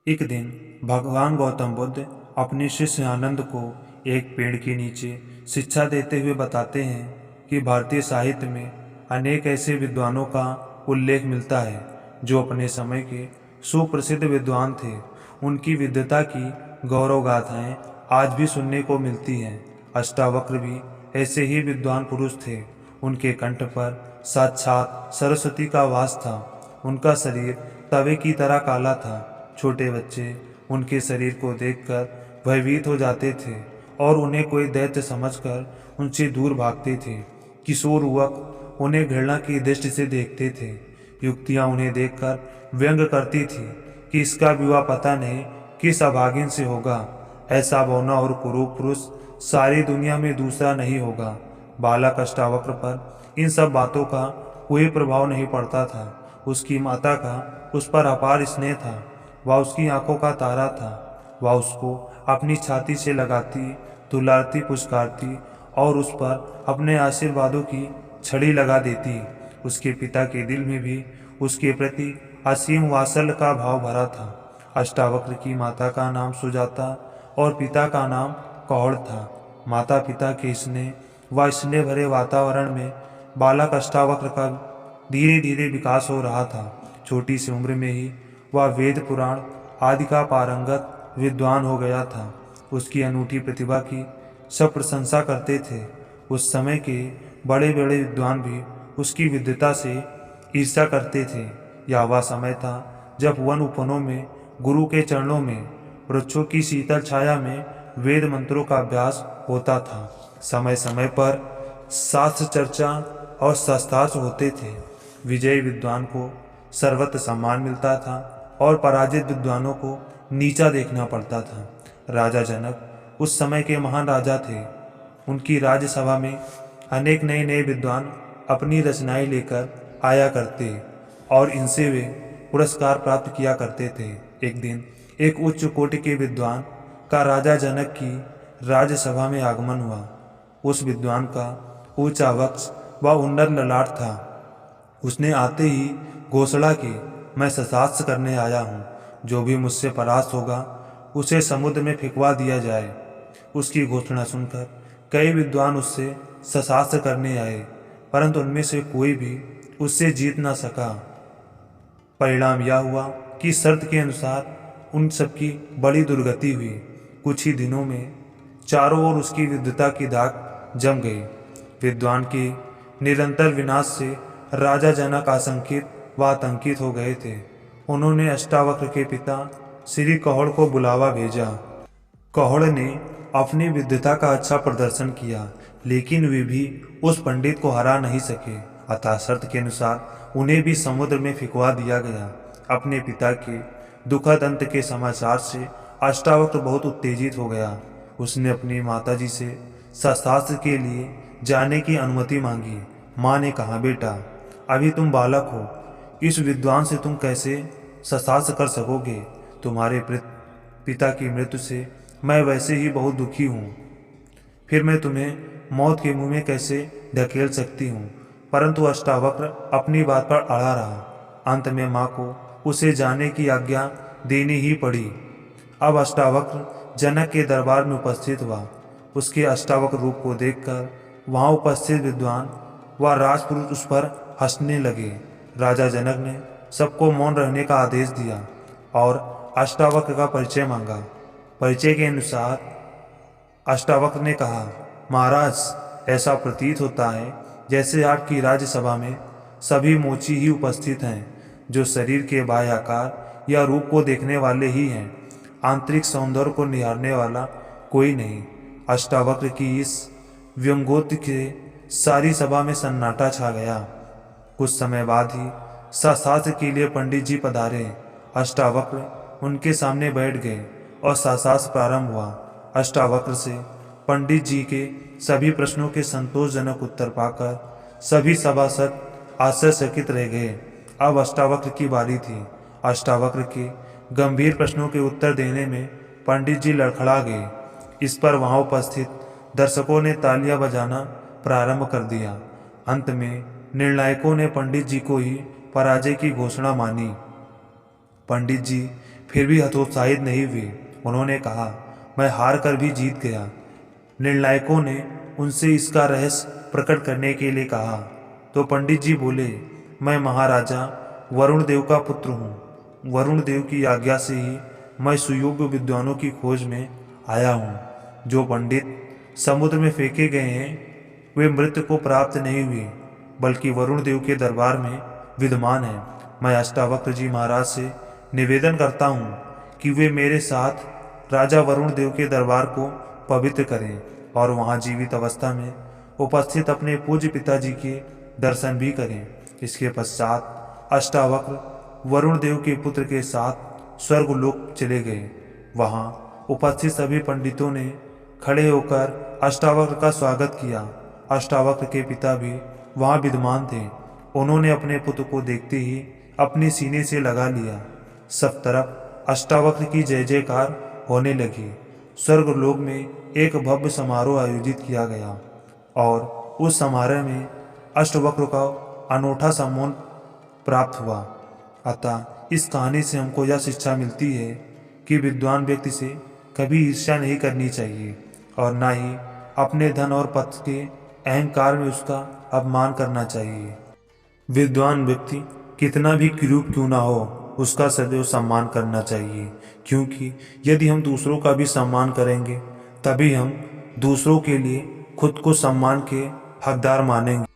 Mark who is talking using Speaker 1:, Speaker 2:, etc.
Speaker 1: एक दिन भगवान गौतम बुद्ध अपने शिष्य आनंद को एक पेड़ के नीचे शिक्षा देते हुए बताते हैं कि भारतीय साहित्य में अनेक ऐसे विद्वानों का उल्लेख मिलता है जो अपने समय के सुप्रसिद्ध विद्वान थे। उनकी विद्वता की गौरव गाथाएं आज भी सुनने को मिलती हैं। अष्टावक्र भी ऐसे ही विद्वान पुरुष थे। उनके कंठ पर साक्षात सरस्वती का वास था। उनका शरीर तवे की तरह काला था। छोटे बच्चे उनके शरीर को देखकर भयभीत हो जाते थे और उन्हें कोई दैत्य समझकर उनसे दूर भागते थे। किशोर युवक उन्हें घृणा की दृष्टि से देखते थे। युवतियां उन्हें देखकर व्यंग करती थी कि इसका विवाह पता नहीं किस अभागिन से होगा। ऐसा बौना और कुरूप पुरुष सारी दुनिया में दूसरा नहीं होगा। बालक अष्टावक्र पर इन सब बातों का कोई प्रभाव नहीं पड़ता था। उसकी माता का उस पर अपार स्नेह था। वह उसकी आंखों का तारा था। वह उसको अपनी छाती से लगाती, दुलारती, पुचकारती और उस पर अपने आशीर्वादों की छड़ी लगा देती। उसके पिता के दिल में भी उसके प्रति असीम वात्सल्य का भाव भरा था। अष्टावक्र की माता का नाम सुजाता और पिता का नाम कौड़ था। माता पिता के स्नेह व स्नेह भरे वातावरण में बालक अष्टावक्र का धीरे धीरे विकास हो रहा था। छोटी सी उम्र में ही वह वेद पुराण आदि का पारंगत विद्वान हो गया था। उसकी अनूठी प्रतिभा की सब प्रशंसा करते थे। उस समय के बड़े बड़े विद्वान भी उसकी विद्वता से ईर्ष्या करते थे। यह वह समय था जब वन उपवनों में गुरु के चरणों में वृक्षों की शीतल छाया में वेद मंत्रों का अभ्यास होता था। समय समय पर शास्त्र चर्चा और शास्त्रार्थ होते थे। विजयी विद्वान को सर्वत्र सम्मान मिलता था और पराजित विद्वानों को नीचा देखना पड़ता था। राजा जनक उस समय के महान राजा थे। उनकी राज्यसभा में अनेक नए नए विद्वान अपनी रचनाएं लेकर आया करते और इनसे वे पुरस्कार प्राप्त किया करते थे। एक दिन एक उच्च कोटि के विद्वान का राजा जनक की राज्यसभा में आगमन हुआ। उस विद्वान का ऊंचा वक्ष व उन्नत ललाट था। उसने आते ही घोषणा की, मैं शस्त्र करने आया हूँ। जो भी मुझसे परास्त होगा उसे समुद्र में फेंकवा दिया जाए। उसकी घोषणा सुनकर कई विद्वान उससे शस्त्र करने आए, परंतु उनमें से कोई भी उससे जीत न सका। परिणाम यह हुआ कि शर्त के अनुसार उन सबकी बड़ी दुर्गति हुई। कुछ ही दिनों में चारों ओर उसकी विद्वता की दाग जम गई। विद्वान के निरंतर विनाश से राजा जनक आशंकित व आतंकित हो गए थे। उन्होंने अष्टावक्र के पिता श्री कौड़ को बुलावा भेजा। कौड़ ने अपनी विद्वता का अच्छा प्रदर्शन किया, लेकिन वे भी उस पंडित को हरा नहीं सके। अतः शर्त के अनुसार उन्हें भी समुद्र में फेंकवा दिया गया। अपने पिता के दुखद अंत के समाचार से अष्टावक्र बहुत उत्तेजित हो गया। उसने अपनी माताजी से शस्त्र के लिए जाने की अनुमति मांगी। माँ ने कहा, बेटा अभी तुम बालक हो, इस विद्वान से तुम कैसे शस्त्र कर सकोगे? तुम्हारे पिता की मृत्यु से मैं वैसे ही बहुत दुखी हूँ, फिर मैं तुम्हें मौत के मुंह में कैसे ढकेल सकती हूँ? परंतु अष्टावक्र अपनी बात पर अड़ा रहा। अंत में माँ को उसे जाने की आज्ञा देनी ही पड़ी। अब अष्टावक्र जनक के दरबार में उपस्थित हुआ। उसके अष्टावक्र रूप को देखकर वहाँ उपस्थित विद्वान व राजपुरुष उस पर हंसने लगे। राजा जनक ने सबको मौन रहने का आदेश दिया और अष्टावक्र का परिचय मांगा। परिचय के अनुसार अष्टावक्र ने कहा, महाराज, ऐसा प्रतीत होता है जैसे आपकी राज्यसभा में सभी मोची ही उपस्थित हैं, जो शरीर के बाह्य आकार या रूप को देखने वाले ही हैं। आंतरिक सौंदर्य को निहारने वाला कोई नहीं। अष्टावक्र की इस व्यंग्योक्ति के सारी सभा में सन्नाटा छा गया। कुछ समय बाद ही शास्त्र के लिए पंडित जी पधारे। अष्टावक्र उनके सामने बैठ गए और शास्त्र प्रारंभ हुआ। अष्टावक्र से पंडित जी के सभी प्रश्नों के संतोषजनक उत्तर पाकर सभी सभासद आश्चर्यचकित रह गए। अब अष्टावक्र की बारी थी। अष्टावक्र के गंभीर प्रश्नों के उत्तर देने में पंडित जी लड़खड़ा गए। इस पर वहां उपस्थित दर्शकों ने तालियां बजाना प्रारंभ कर दिया। अंत में निर्णायकों ने पंडित जी को ही पराजय की घोषणा मानी। पंडित जी फिर भी हतोत्साहित नहीं हुए। उन्होंने कहा, मैं हार कर भी जीत गया। निर्णायकों ने उनसे इसका रहस्य प्रकट करने के लिए कहा तो पंडित जी बोले, मैं महाराजा वरुण देव का पुत्र हूँ। वरुण देव की आज्ञा से ही मैं सुयोग्य विद्वानों की खोज में आया हूँ। जो पंडित समुद्र में फेंके गए हैं वे मृत्यु को प्राप्त नहीं हुए, बल्कि वरुण देव के दरबार में विद्यमान हैं। मैं अष्टावक्र जी महाराज से निवेदन करता हूँ कि वे मेरे साथ राजा वरुण देव के दरबार को पवित्र करें और वहाँ जीवित अवस्था में उपस्थित अपने पूज्य पिताजी के दर्शन भी करें। इसके पश्चात अष्टावक्र वरुण देव के पुत्र के साथ स्वर्गलोक चले गए। वहाँ उपस्थित सभी पंडितों ने खड़े होकर अष्टावक्र का स्वागत किया। अष्टावक्र के पिता भी वहाँ विद्यमान थे। उन्होंने अपने पुत्र को देखते ही अपने सीने से लगा लिया। सब तरफ अष्टावक्र की जय जयकार होने लगी। स्वर्गलोक में एक भव्य समारोह आयोजित किया गया और उस समारोह में अष्टवक्र का अनूठा सम्मान प्राप्त हुआ। अतः इस कहानी से हमको यह शिक्षा मिलती है कि विद्वान व्यक्ति से कभी ईर्ष्या नहीं करनी चाहिए और न ही अपने धन और पद के अहंकार में उसका अपमान करना चाहिए। विद्वान व्यक्ति कितना भी क्रूप क्यों ना हो, उसका सदैव सम्मान करना चाहिए, क्योंकि यदि हम दूसरों का भी सम्मान करेंगे तभी हम दूसरों के लिए खुद को सम्मान के हकदार मानेंगे।